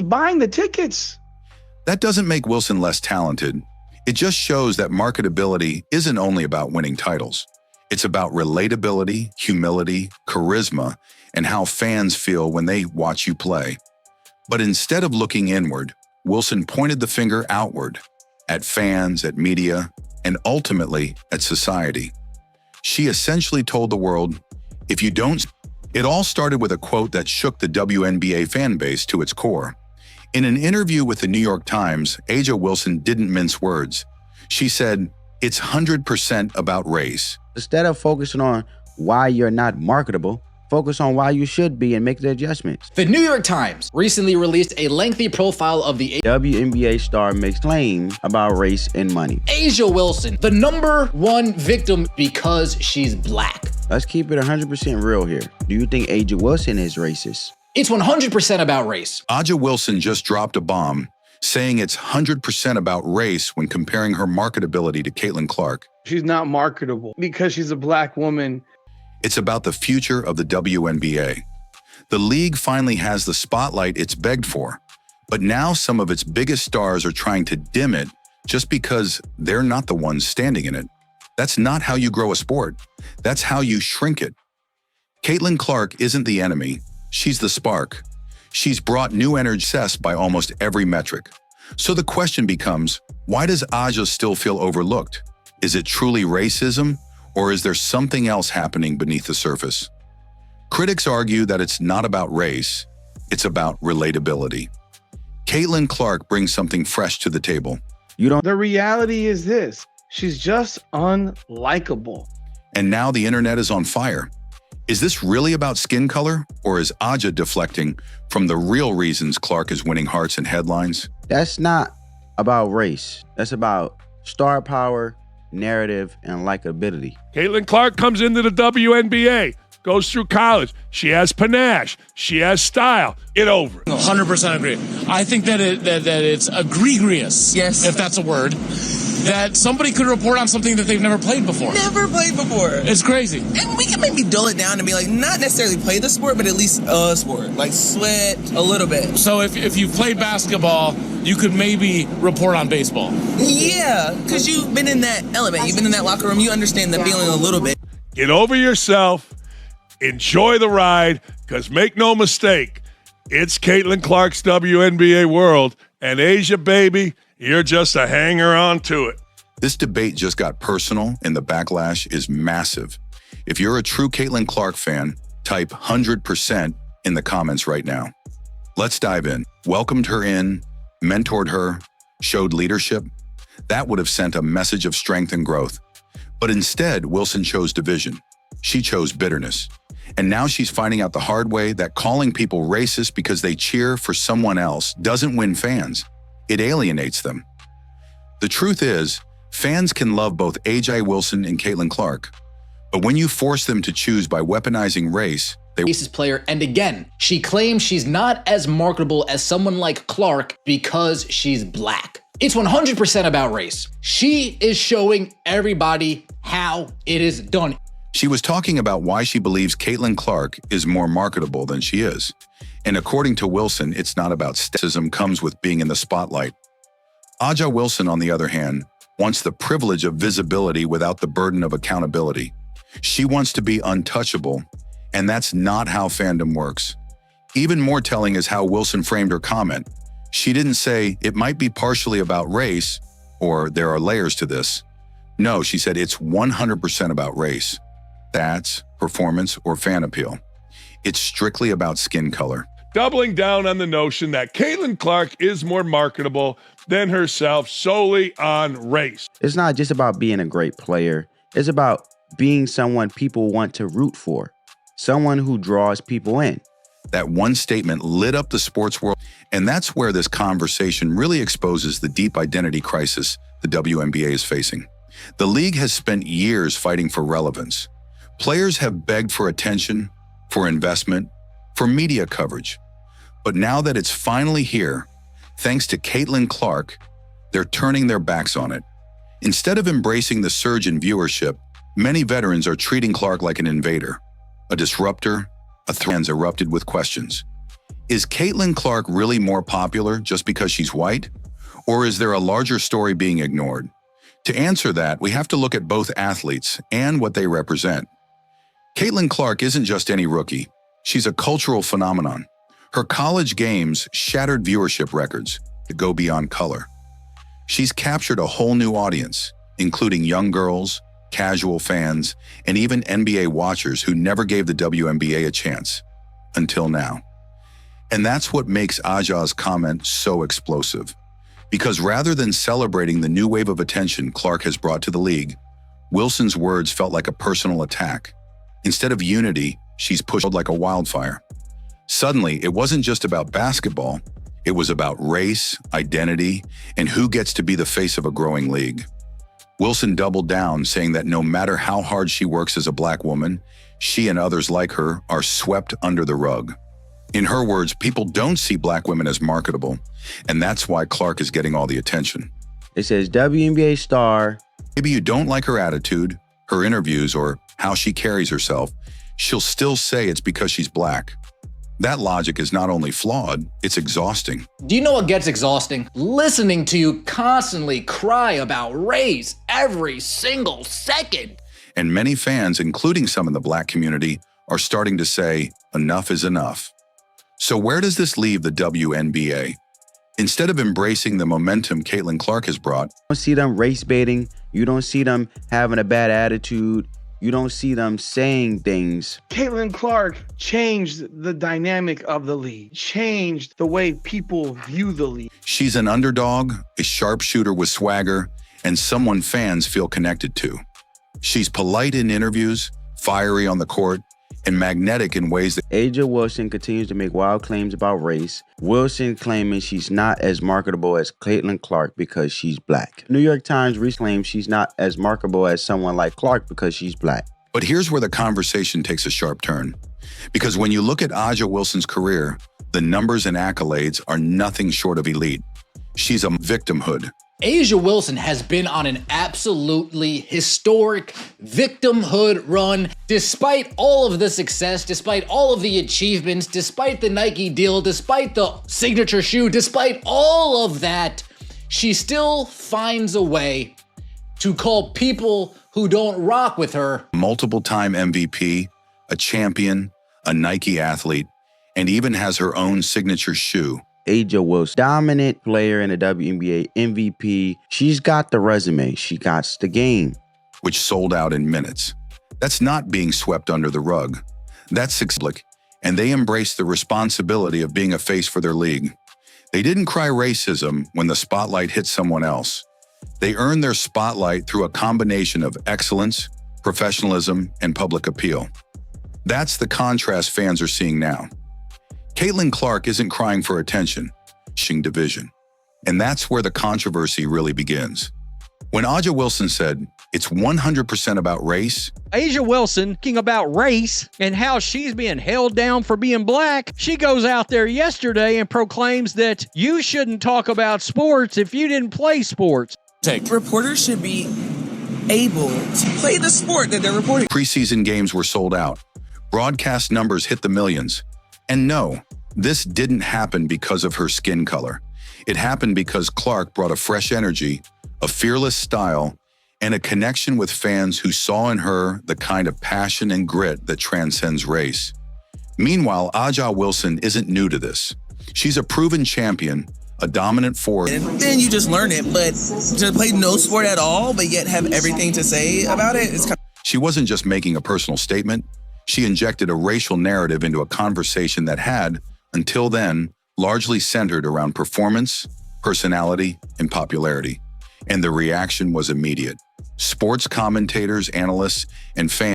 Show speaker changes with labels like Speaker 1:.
Speaker 1: buying the tickets.
Speaker 2: That doesn't make Wilson less talented. It just shows that marketability isn't only about winning titles. It's about relatability, humility, charisma, and how fans feel when they watch you play. But instead of looking inward, Wilson pointed the finger outward, at fans, at media, and ultimately at society. She essentially told the world, if you don't... It all started with a quote that shook the WNBA fan base to its core. In an interview with the New York Times, A'ja Wilson didn't mince words. She said, "It's 100% about race."
Speaker 3: Instead of focusing on why you're not marketable, focus on why you should be and make the adjustments.
Speaker 4: The New York Times recently released a lengthy profile of the
Speaker 3: WNBA star makes claims about race and money.
Speaker 4: A'ja Wilson, the #1 victim because she's black.
Speaker 3: Let's keep it 100% real here. Do you think A'ja Wilson is racist?
Speaker 4: It's 100% about race.
Speaker 2: A'ja Wilson just dropped a bomb, saying it's 100% about race when comparing her marketability to Caitlin Clark.
Speaker 1: She's not marketable because she's a black woman.
Speaker 2: It's about the future of the WNBA. The league finally has the spotlight it's begged for, but now some of its biggest stars are trying to dim it just because they're not the ones standing in it. That's not how you grow a sport. That's how you shrink it. Caitlin Clark isn't the enemy. She's the spark. She's brought new energy by almost every metric. So the question becomes, why does A'ja still feel overlooked? Is it truly racism, or is there something else happening beneath the surface? Critics argue that it's not about race, it's about relatability. Caitlin Clark brings something fresh to the table.
Speaker 1: The reality is this: she's just unlikable.
Speaker 2: And now the internet is on fire. Is this really about skin color, or is A'ja deflecting from the real reasons Clark is winning hearts and headlines?
Speaker 3: That's not about race. That's about star power, narrative, and likability.
Speaker 5: Caitlin Clark comes into the WNBA, goes through college. She has panache. She has style. Get over it.
Speaker 6: 100% agree. I think that it's egregious, yes, if that's a word, that somebody could report on something that they've never played before.
Speaker 7: Never played before.
Speaker 6: It's crazy.
Speaker 7: And we can maybe dull it down and be like, not necessarily play the sport, but at least a sport. Like sweat a little bit.
Speaker 6: So if you've played basketball, you could maybe report on baseball.
Speaker 7: Yeah, because you've been in that element. You've been in that locker room. You understand the feeling a little bit.
Speaker 5: Get over yourself. Enjoy the ride, because make no mistake, it's Caitlin Clark's WNBA world, and A'ja, baby, you're just a hanger on to it.
Speaker 2: This debate just got personal, and the backlash is massive. If you're a true Caitlin Clark fan, type 100% in the comments right now. Let's dive in. Welcomed her in, mentored her, showed leadership. That would have sent a message of strength and growth. But instead, Wilson chose division. She chose bitterness. And now she's finding out the hard way that calling people racist because they cheer for someone else doesn't win fans. It alienates them. The truth is, fans can love both A'ja Wilson and Caitlin Clark. But when you force them to choose by weaponizing race, they
Speaker 4: racist player, and again, she claims she's not as marketable as someone like Clark because she's black. It's 100% about race. She is showing everybody how it is done.
Speaker 2: She was talking about why she believes Caitlin Clark is more marketable than she is. And according to Wilson, it's not about sexism comes with being in the spotlight. A'ja Wilson, on the other hand, wants the privilege of visibility without the burden of accountability. She wants to be untouchable, and that's not how fandom works. Even more telling is how Wilson framed her comment. She didn't say, it might be partially about race, or there are layers to this. No, she said it's 100% about race. Stats, performance, or fan appeal. It's strictly about skin color.
Speaker 5: Doubling down on the notion that Caitlin Clark is more marketable than herself solely on race.
Speaker 3: It's not just about being a great player. It's about being someone people want to root for. Someone who draws people in.
Speaker 2: That one statement lit up the sports world, and that's where this conversation really exposes the deep identity crisis the WNBA is facing. The league has spent years fighting for relevance. Players have begged for attention, for investment, for media coverage. But now that it's finally here, thanks to Caitlin Clark, they're turning their backs on it. Instead of embracing the surge in viewership, many veterans are treating Clark like an invader, a disruptor, a threat. Erupted with questions. Is Caitlin Clark really more popular just because she's white? Or is there a larger story being ignored? To answer that, we have to look at both athletes and what they represent. Caitlin Clark isn't just any rookie. She's a cultural phenomenon. Her college games shattered viewership records that go beyond color. She's captured a whole new audience, including young girls, casual fans, and even NBA watchers who never gave the WNBA a chance, until now. And that's what makes Aja's comment so explosive. Because rather than celebrating the new wave of attention Clark has brought to the league, Wilson's words felt like a personal attack. Instead of unity, she's pushed like a wildfire. Suddenly, it wasn't just about basketball, it was about race, identity, and who gets to be the face of a growing league. Wilson doubled down, saying that no matter how hard she works as a black woman, she and others like her are swept under the rug. In her words, people don't see black women as marketable, and that's why Clark is getting all the attention.
Speaker 3: It says WNBA star.
Speaker 2: Maybe you don't like her attitude, her interviews, or how she carries herself, she'll still say it's because she's black. That logic is not only flawed, it's exhausting.
Speaker 4: Do you know what gets exhausting? Listening to you constantly cry about race every single second.
Speaker 2: And many fans, including some in the black community, are starting to say, enough is enough. So where does this leave the WNBA? Instead of embracing the momentum Caitlin Clark has brought,
Speaker 3: You don't see them race baiting. You don't see them having a bad attitude. You don't see them saying things.
Speaker 1: Caitlin Clark changed the dynamic of the league, changed the way people view the league.
Speaker 2: she's an underdog, a sharpshooter with swagger, and someone fans feel connected to. She's polite in interviews, fiery on the court, and magnetic in ways that
Speaker 3: Aja Wilson continues to make wild claims about race. Wilson claiming she's not as marketable as Caitlin Clark because she's black. New York Times recently claims she's not as marketable as someone like Clark because she's black.
Speaker 2: But here's where the conversation takes a sharp turn. Because when you look at Aja Wilson's career, the numbers and accolades are nothing short of elite. She's a victimhood.
Speaker 4: Aja Wilson has been on an absolutely historic victimhood run. Despite all of the success, despite all of the achievements, despite the Nike deal, despite the signature shoe, despite all of that, she still finds a way to call people who don't rock with her
Speaker 2: Multiple-time MVP, a champion, a Nike athlete, and even has her own signature shoe.
Speaker 3: Aja Wilson, dominant player in the WNBA, MVP. She's got the resume. She got the game.
Speaker 2: Which sold out in minutes. That's not being swept under the rug. That's public, and they embrace the responsibility of being a face for their league. They didn't cry racism when the spotlight hit someone else. They earned their spotlight through a combination of excellence, professionalism, and public appeal. That's the contrast fans are seeing now. Caitlin Clark isn't crying for attention, she's division. And that's where the controversy really begins. When Aja Wilson said, it's 100% about race,
Speaker 8: Aja Wilson talking about race and how she's being held down for being black. She goes out there yesterday and proclaims that you shouldn't talk about sports if you didn't play sports.
Speaker 7: Reporters should be able to play the sport that they're reporting.
Speaker 2: preseason games were sold out. Broadcast numbers hit the millions. And no, this didn't happen because of her skin color. It happened because Clark brought a fresh energy, a fearless style, and a connection with fans who saw in her the kind of passion and grit that transcends race. Meanwhile, Aja Wilson isn't new to this. She's a proven champion, a dominant force.
Speaker 7: And then you just learn it, but to play no sport at all, but yet have everything to say about it, it's kind of...
Speaker 2: She wasn't just making a personal statement. She injected a racial narrative into a conversation that had, until then, largely centered around performance, personality, and popularity. And the reaction was immediate. Sports commentators, analysts, and fans